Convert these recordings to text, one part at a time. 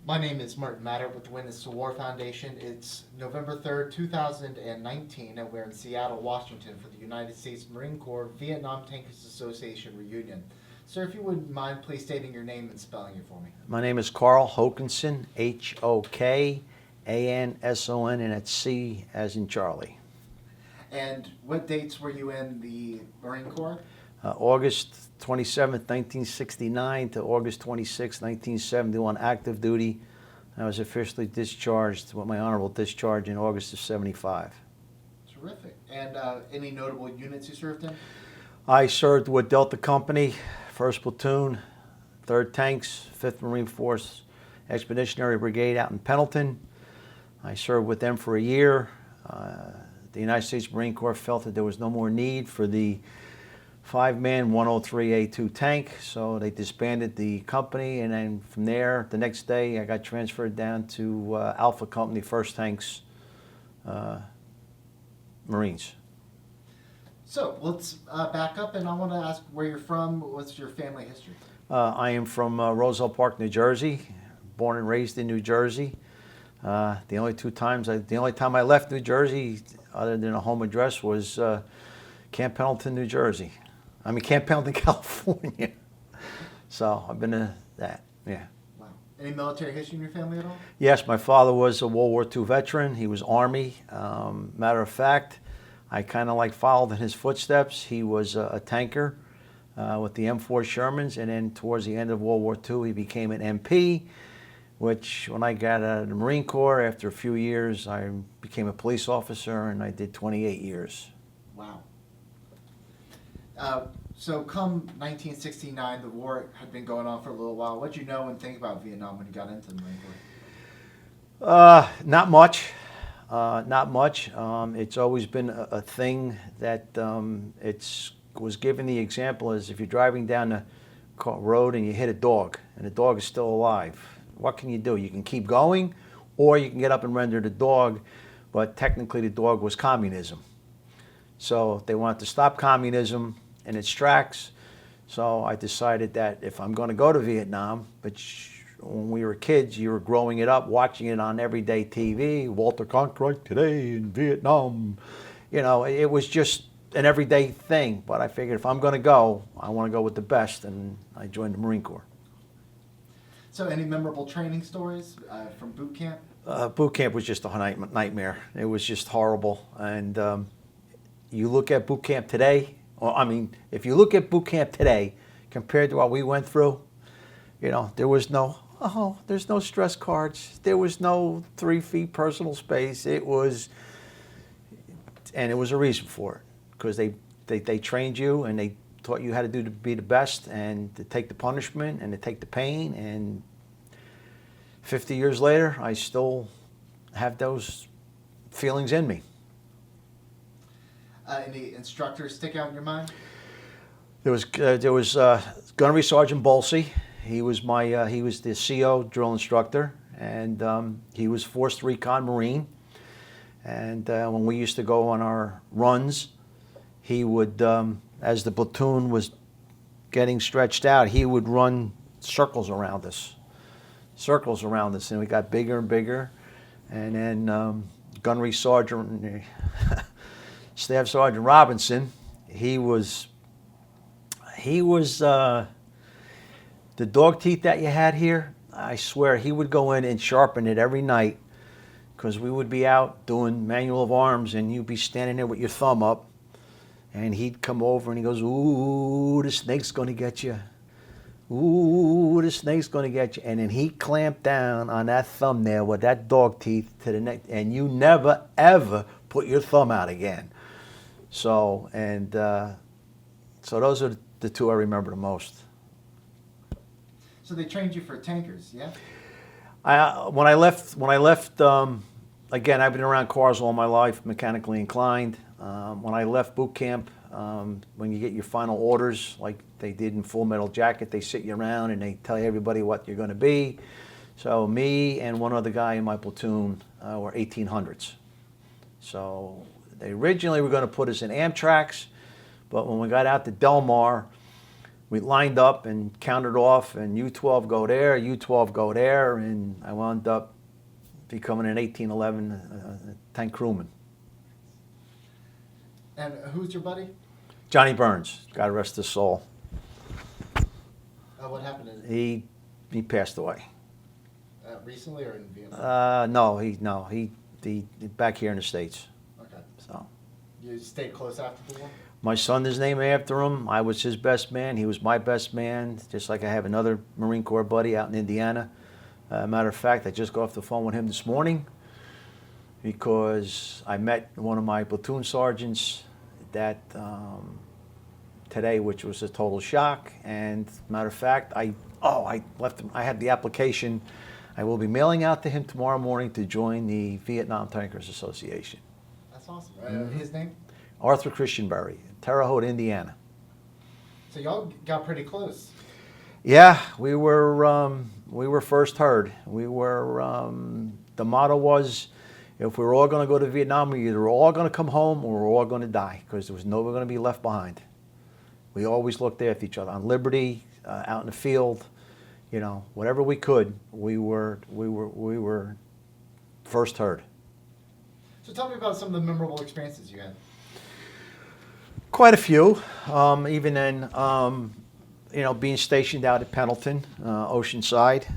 My name is Martin Madert with the Witness to War Foundation. It's November 3rd, 2019, and we're in Seattle, Washington for the United States Marine Corps Vietnam Tankers Association reunion. Sir, if you wouldn't mind, please stating your name and spelling it for me. My name is Carl Hokanson, Hokanson, and it's C as in Charlie. And what dates were you in the Marine Corps? August 27th, 1969 to August 26th, 1971, active duty. I was officially discharged with my honorable discharge in August of 75. Terrific. And any notable units you served in? I served with Delta Company, 1st Platoon, 3rd Tanks, 5th Marine Force Expeditionary Brigade out in Pendleton. I served with them for a year. The United States Marine Corps felt that there was no more need for the 5-man 103A2 tank, so they disbanded the company, and then from there, the next day, I got transferred down to Alpha Company, 1st Tanks Marines. So let's back up, and I want to ask where you're from. What's your family history? I am from Roselle Park, New Jersey, born and raised in New Jersey. The only time I left New Jersey, other than a home address, was Camp Pendleton, New Jersey. Camp Pendleton, California. So I've been to that, yeah. Wow. Any military history in your family at all? Yes, my father was a World War II veteran. He was Army. Matter of fact, I kind of followed in his footsteps. He was a tanker with the M4 Shermans, and then towards the end of World War II, he became an MP, which when I got out of the Marine Corps, after a few years, I became a police officer, and I did 28 years. Wow. So come 1969, the war had been going on for a little while. What did you know and think about Vietnam when you got into the Marine Corps? Not much. Not much. It's always been a thing that was given the example as if you're driving down the road and you hit a dog, and the dog is still alive. What can you do? You can keep going, or you can get up and render the dog, but technically the dog was communism. So they wanted to stop communism in its tracks. So I decided that if I'm going to go to Vietnam, which when we were kids, you were growing it up, watching it on everyday TV, Walter Cronkite today in Vietnam. You know, it was just an everyday thing. But I figured if I'm going to go, I want to go with the best, and I joined the Marine Corps. So any memorable training stories from boot camp? Boot camp was just a nightmare. It was just horrible. And you look at boot camp today, if you look at boot camp today compared to what we went through, you know, there's no stress cards. There was no 3 feet personal space. It was a reason for it, because they trained you and they taught you how to be the best and to take the punishment and to take the pain. And 50 years later, I still have those feelings in me. Any instructors stick out in your mind? There was Gunnery Sergeant Bolsey. He was the CO drill instructor, and he was Force Recon Marine. And when we used to go on our runs, he would, as the platoon was getting stretched out, he would run circles around us, and we got bigger and bigger. And then Gunnery Sergeant Staff Sergeant Robinson, he was the dog teeth that you had here. I swear he would go in and sharpen it every night, because we would be out doing manual of arms and you'd be standing there with your thumb up, and he'd come over and he goes, "Ooh, the snake's going to get you. Ooh, the snake's going to get you." And then he clamped down on that thumbnail with that dog teeth to the neck, and you never ever put your thumb out again. So those are the 2 I remember the most. So they trained you for tankers, yeah? When I left, again, I've been around cars all my life, mechanically inclined. When I left boot camp, when you get your final orders, like they did in Full Metal Jacket, they sit you around and they tell everybody what you're going to be. So me and one other guy in my platoon were 1800s. So they originally were going to put us in Amtraks, but when we got out to Del Mar, we lined up and counted off, and U-12 go there, U-12 go there, and I wound up becoming an 1811 tank crewman. And who's your buddy? Johnny Burns, God rest his soul. What happened? He passed away. Recently or in Vietnam? No, he back here in the States. Okay. So You stayed close after the war? my son is named after him. I was his best man. He was my best man. Just like I have another Marine Corps buddy out in Indiana. Matter of fact, I just got off the phone with him this morning because I met one of my platoon sergeants that today, which was a total shock. And matter of fact, I left him. I had the application. I will be mailing out to him tomorrow morning to join the Vietnam Tankers Association. That's awesome. His name? Arthur Christianberry, Terre Haute, Indiana. So y'all got pretty close. Yeah, we were first heard. We were. The motto was, if we were all going to go to Vietnam, we either all going to come home or we're all going to die, because there was nobody going to be left behind. We always looked after each other on liberty, out in the field, you know, whatever we could. We were first heard. So tell me about some of the memorable experiences you had. Quite a few, even in being stationed out at Pendleton, Oceanside.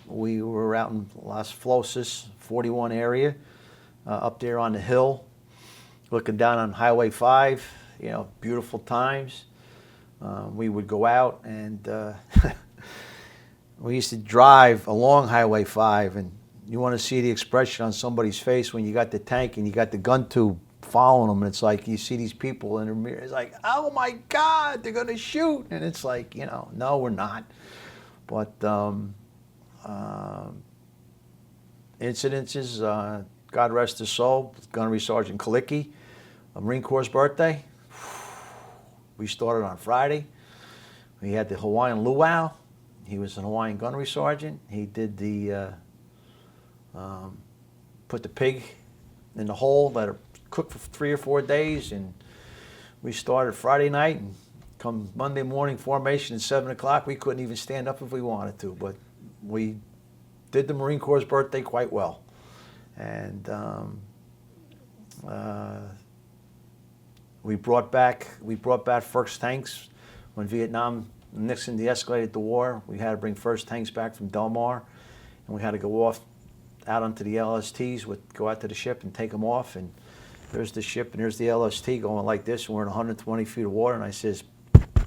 We were out in Las Flores, 41 area, up there on the hill, looking down on Highway 5. You know, beautiful times. We would go out and we used to drive along Highway 5, and you want to see the expression on somebody's face when you got the tank and you got the gun tube following them, and it's like you see these people in the mirror. It's like, oh my God, they're gonna shoot, and it's like, you know, no, we're not. But incidences, God rest his soul, Gunnery Sergeant Kalicki, a Marine Corps' birthday. We started on Friday. We had the Hawaiian luau. He was an Hawaiian gunnery sergeant. He did the put the pig in the hole, let her cook for 3 or 4 days, and we started Friday night, and come Monday morning formation at 7 o'clock, we couldn't even stand up if we wanted to, but we did the Marine Corps' birthday quite well. And we brought back first tanks when Vietnam, Nixon de-escalated the war. We had to bring first tanks back from Del Mar, and we had to go off out onto the LSTs, go out to the ship and take them off, and there's the ship and there's the LST going like this, and we're in 120 feet of water, and I says,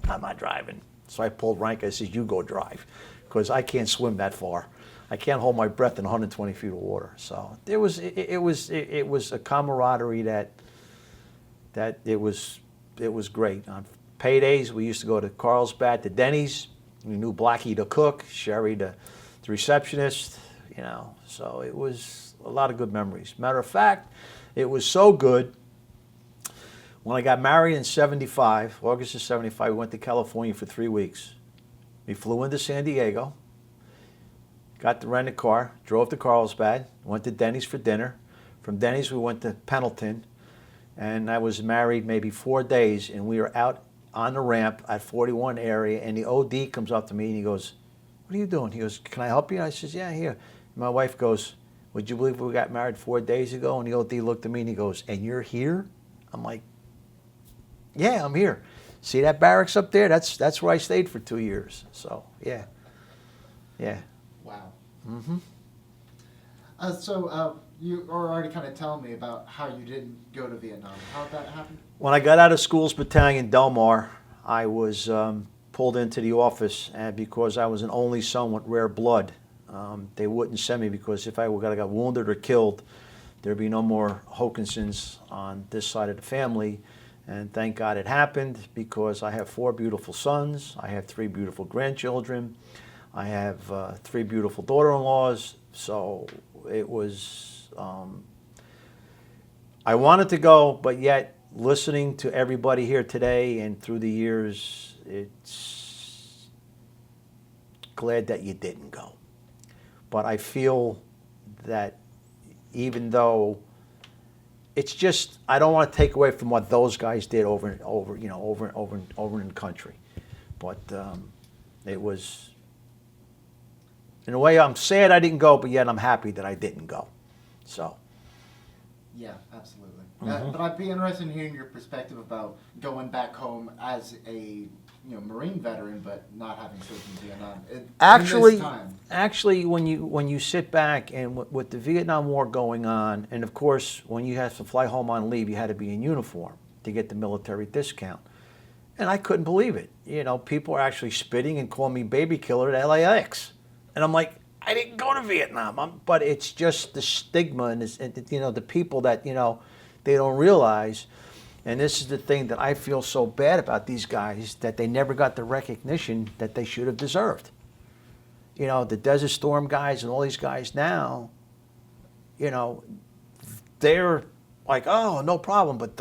I'm not driving. So I pulled rank. I says, you go drive, because I can't swim that far. I can't hold my breath in 120 feet of water. So it was a camaraderie that it was great. On paydays, we used to go to Carlsbad, to Denny's. We knew Blackie the cook, Sherry the receptionist, you know. So it was a lot of good memories. Matter of fact, it was so good. When I got married in '75, August of '75, we went to California for 3 weeks. We flew into San Diego, got to rent a car, drove to Carlsbad, went to Denny's for dinner. From Denny's, we went to Pendleton, and I was married maybe 4 days, and we were out on the ramp at 41 area, and the OD comes up to me, and he goes, what are you doing? He goes, can I help you? And I says, yeah, here. And my wife goes, would you believe we got married 4 days ago? And the OD looked at me, and he goes, and you're here? I'm like, yeah, I'm here. See that barracks up there? That's where I stayed for 2 years. So, yeah. Wow. Mm-hmm. So you were already kind of telling me about how you didn't go to Vietnam. How did that happen? When I got out of Schools Battalion, Del Mar, I was pulled into the office, and because I was an only son with rare blood, they wouldn't send me, because if I got wounded or killed, there'd be no more Hokansons on this side of the family. And thank God it happened, because I have 4 beautiful sons, I have 3 beautiful grandchildren, I have 3 beautiful daughter-in-laws. So it was, I wanted to go, but yet listening to everybody here today and through the years, it's glad that you didn't go. But I feel that even though it's just, I don't want to take away from what those guys did over in the country. But it was, in a way, I'm sad I didn't go, but yet I'm happy that I didn't go. So. Yeah, absolutely. Mhm. But I'd be interested in hearing your perspective about going back home as a Marine veteran, but not having served in Vietnam. Actually, in this time. when you sit back and with the Vietnam War going on, and of course when you had to fly home on leave, you had to be in uniform to get the military discount, and I couldn't believe it. People are actually spitting and calling me baby killer at LAX, and I'm like, I didn't go to Vietnam. But it's just the stigma and the people that they don't realize. And this is the thing that I feel so bad about these guys, that they never got the recognition that they should have deserved. The Desert Storm guys and all these guys now, they're like, oh, no problem. But,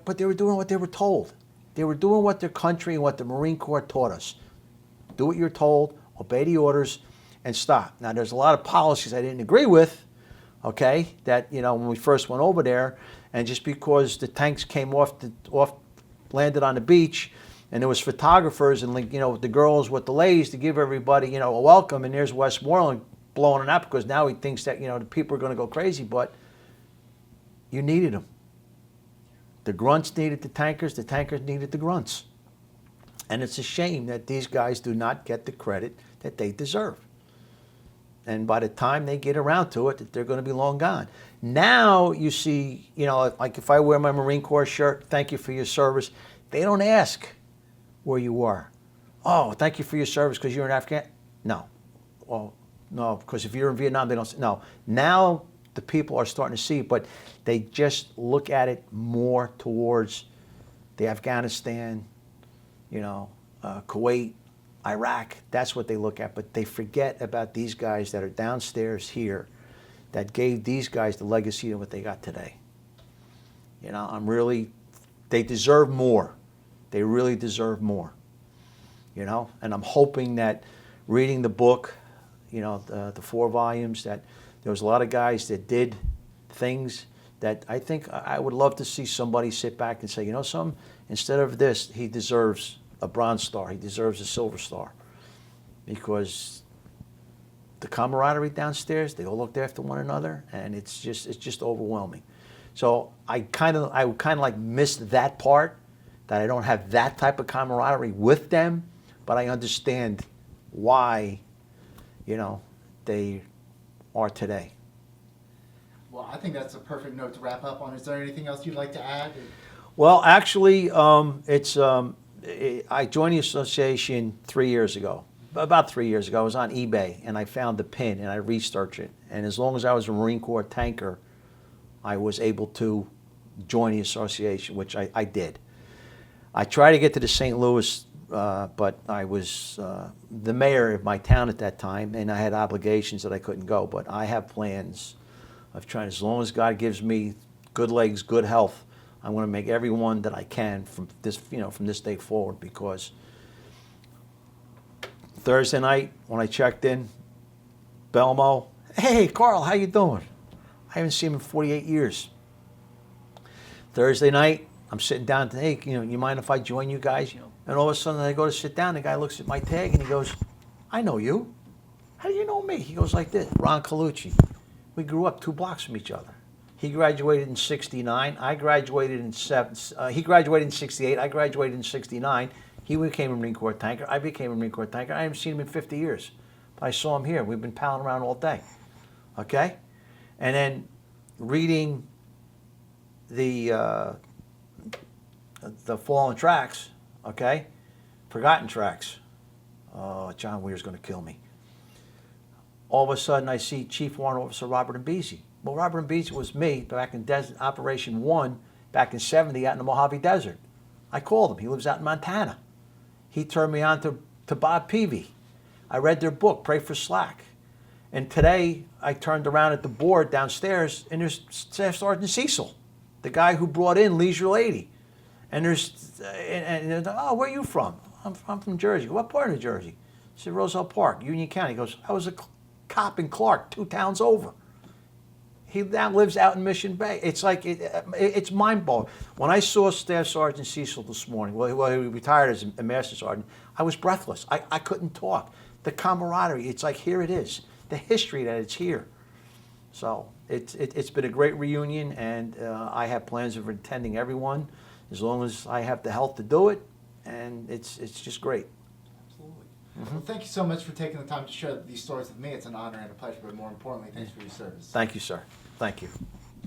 but they were doing what they were told. They were doing what their country and what the Marine Corps taught us. Do what you're told, obey the orders, and stop. Now, there's a lot of policies I didn't agree with, okay, that, when we first went over there, and just because the tanks came landed on the beach, and there was photographers and the girls with the ladies to give everybody a welcome, and there's Westmoreland blowing it up because now he thinks that the people are going to go crazy, but you needed them. The grunts needed the tankers needed the grunts, and it's a shame that these guys do not get the credit that they deserve. And by the time they get around to it, that they're going to be long gone. Now you see, like if I wear my Marine Corps shirt, thank you for your service, they don't ask where you were. Oh, thank you for your service because you're in Afghanistan. No. Well, no, because if you're in Vietnam, they don't say. No. Now the people are starting to see, but they just look at it more towards the Afghanistan, Kuwait, Iraq. That's what they look at, but they forget about these guys that are downstairs here that gave these guys the legacy of what they got today. They deserve more. They really deserve more. And I'm hoping that reading the book, the 4 volumes, that there was a lot of guys that did things that I think I would love to see somebody sit back and say, something, instead of this, he deserves a Bronze Star. He deserves a Silver Star, because the camaraderie downstairs, they all looked after one another, and it's just overwhelming. So I kind of like missed that part, that I don't have that type of camaraderie with them, but I understand why, they are today. Well, I think that's a perfect note to wrap up on. Is there anything else you'd like to add? Well, actually, I joined the association 3 years ago. About 3 years ago, I was on eBay and I found the pin and I researched it. And as long as I was a Marine Corps tanker, I was able to join the association, which I did. I tried to get to the St. Louis, but I was the mayor of my town at that time, and I had obligations that I couldn't go. But I have plans of trying, as long as God gives me good legs, good health, I'm going to make every one that I can from this day forward, because Thursday night when I checked in, Belmo, hey, Carl, how you doing? I haven't seen him in 48 years. Thursday night, I'm sitting down, hey, you mind if I join you guys? And all of a sudden I go to sit down, the guy looks at my tag and he goes, I know you. How do you know me? He goes like this, Ron Colucci. We grew up 2 blocks from each other. He graduated in 69. I graduated in he graduated in 68. I graduated in 69. He became a Marine Corps tanker. I became a Marine Corps tanker. I haven't seen him in 50 years. But I saw him here. We've been palling around all day. Okay? And then reading the fallen tracks, okay? Forgotten tracks. Oh, John Weir's going to kill me. All of a sudden, I see Chief Warrant Officer Robert Mbisi. Well, Robert Mbisi was me back in Operation 1, back in 70, out in the Mojave Desert. I called him. He lives out in Montana. He turned me on to Bob Peavy. I read their book, Pray for Slack. And today, I turned around at the board downstairs, and there's Staff Sergeant Cecil, the guy who brought in Leisure Lady. And oh, where are you from? I'm from Jersey. What part of New Jersey? I said, Roselle Park, Union County. He goes, I was a cop in Clark, 2 towns over. He now lives out in Mission Bay. It's like, it's mind-blowing. When I saw Staff Sergeant Cecil this morning, well, he retired as a Master Sergeant, I was breathless. I couldn't talk. The camaraderie, it's like, here it is. The history that it's here. So it's been a great reunion, and I have plans of attending everyone as long as I have the health to do it, and it's just great. Absolutely. Well, thank you so much for taking the time to share these stories with me. It's an honor and a pleasure, but more importantly, thanks for your service. Thank you, sir. Thank you.